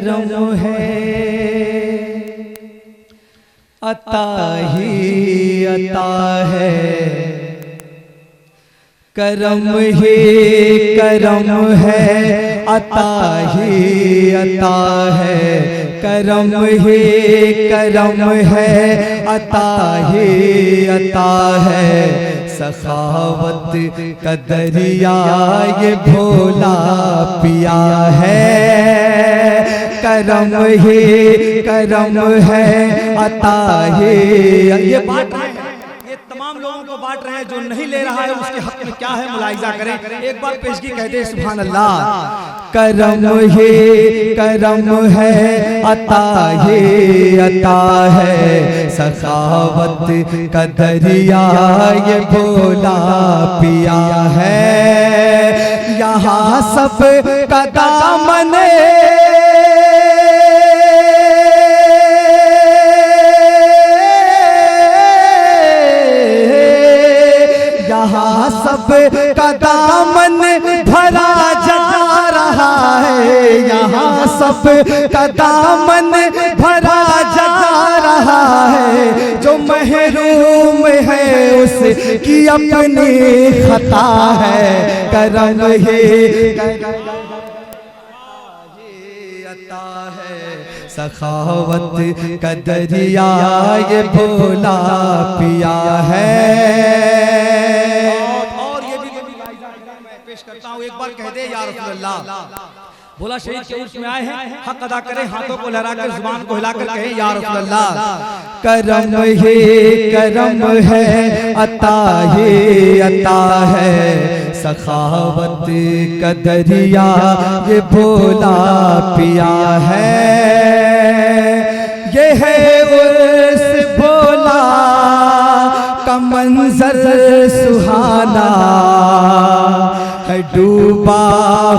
करम है, अता ही अता है, करम ही करम है, अता ही अता है, करम ही करम है, अता ही अता है। सखावत का दरिया ये भोला पिया है, करम ही करम है, अता ही। ये बात है, ये तमाम लोगों को बांट रहे हैं, जो नहीं ले रहा है उसके हक में क्या है मुलाहिजा करें। एक बार पेशगी कह दे सुभान अल्लाह। करम ही करम है, अता ही अता है, सखावत का दरिया ये भोला पिया है। यहाँ सब का दामन यहाँ सब का दामन भरा जा रहा है, यहाँ सब का दामन भरा जा रहा है। जो महरूम है उसकी अपनी खता है, करम ही अता है, सखावत का दरिया ये भोला पिया है। पेश करता हूँ, एक बार कह दे या रसूल अल्लाह। भोला शहीद के उर्स में आए हैं, हक अदा करें, हाथों को लहराकर जुबान को हिलाकर कहें या रसूल अल्लाह। करम ही करम है, अता ही अता है, सखावत का दरिया ये भोला पिया है। ये है उर्स भोला का मंजर सुहाना है, डूबा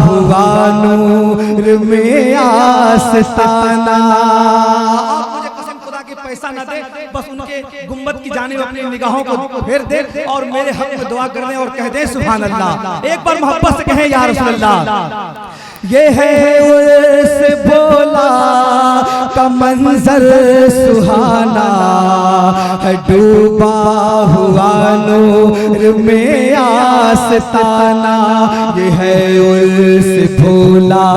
हुआ नूर में आस्ताना। मुझे कसम खुदा की पैसा ना दे, बस उनके गुंबद की जानिब अपनी निगाहों को फेर दे और मेरे हक में दुआ कर दे और कह दे सुभान अल्लाह। एक बार मोहब्बत से कहें या रसूल अल्लाह। ये है उर्स भोला का मंजर सुहाना है, डूबा हुआ नूर में आस्ताना। ये है उर्स भोला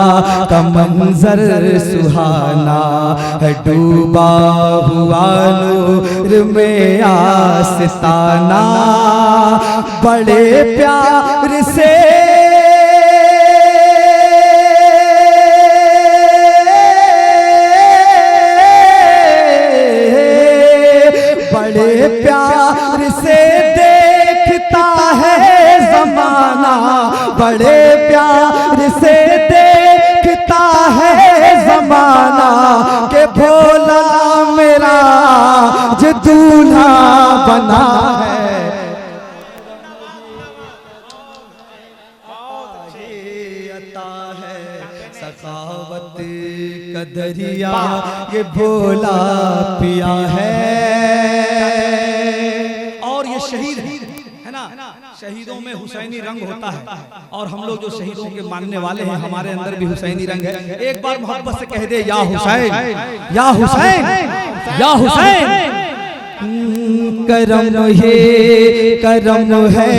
का मंजर सुहाना है, डूबा हुआ नूर में आस्ताना। बड़े प्यार से बड़े प्यार से देखता है ज़माना, बड़े प्यार से देखता है ज़माना, के भोला मेरा जो दूल्हा बना है। अता है, सखावत का दरिया ये भोला पिया है। और ये शहीद है ना, शहीदों में हुसैनी रंग होता है, और हम लोग जो शहीदों के मानने वाले हैं हमारे अंदर भी हुसैनी रंग है। एक बार मोहब्बत से कह दे या हुसैन, या हुसैन, या हुसैन। करम ही करम है,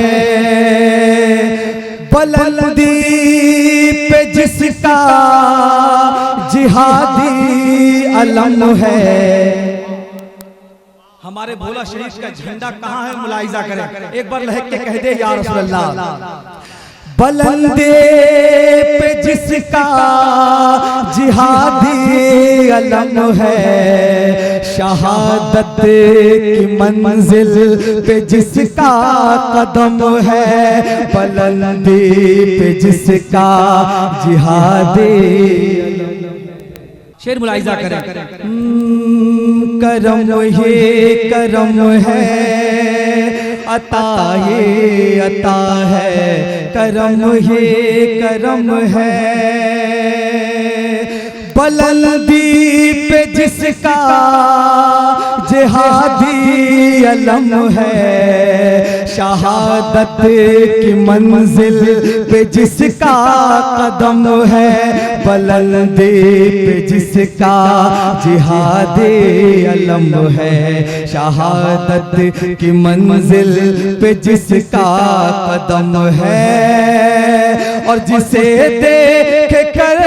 बुलंदी पे जिसका जिहादी अलम है। हमारे भोला शहीद का झंडा कहाँ है मुलाहिजा करें, एक बार लहक के कह दे या रसूल अल्लाह। बुलंदे पे जिसका जिहादी अलम है, शहादत की मंजिल पे जिसका कदम है, बुलंदी पे जिसका जिहादी। शेर मुलाहिजा करें। करम ही करम है, अता ही अता है, करम ही करम है। बुलंदी पे जिसका जिहादी अलम है, शहादत की मंजिल पे जिसका कदम है, बुलंदी पे जिसका जिहादे अलम है, शहादत की मंजिल पे जिसका कदम है, और जिसे देख कर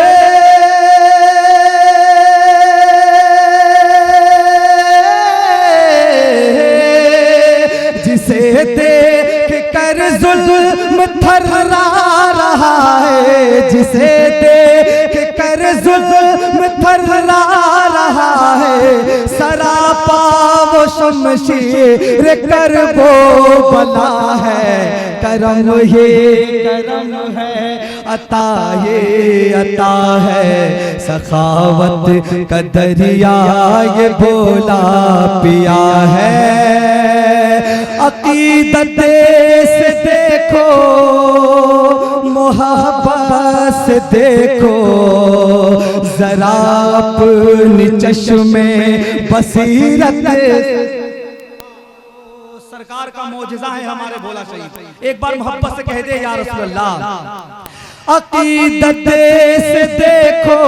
जिसे देख कर जुल्म थर्रा रहा है, जिसे देख कर जुल्म थर्रा रहा है, सरापा वो शमशीर कर वो बला है। करम ये करम है, अता ये अता है, सखावत का दरिया ये बोला पिया है। अकीदत से देखो, मोहब्बत से देखो, जरा अपनी चश्मे बसीरत। सरकार का मौजज़ा है हमारे भोला शहीद, एक बार मोहब्बत से कह दे या रसूल अल्लाह। अकीदत से देखो,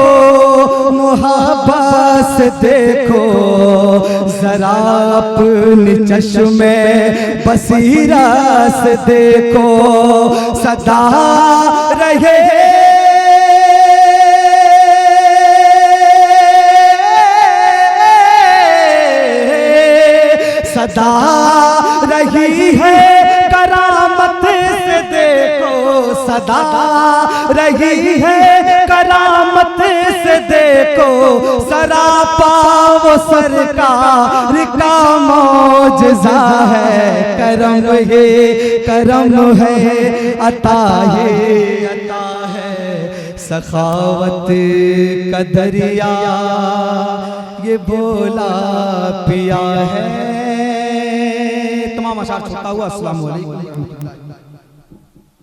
मोहब्बत से देखो, जरा अपनी चश्मे बसीरत से देखो, सदा रहे सदा रही है करामत से देखो, सदा रही है करामत से देखो, सरापा वो सरकार का मौजज़ा है। करम है अता है अता है, सखावत का दरिया ये बोला पिया है। तमाम अशार छूटा हुआ। अस्सलाम वालेकुम।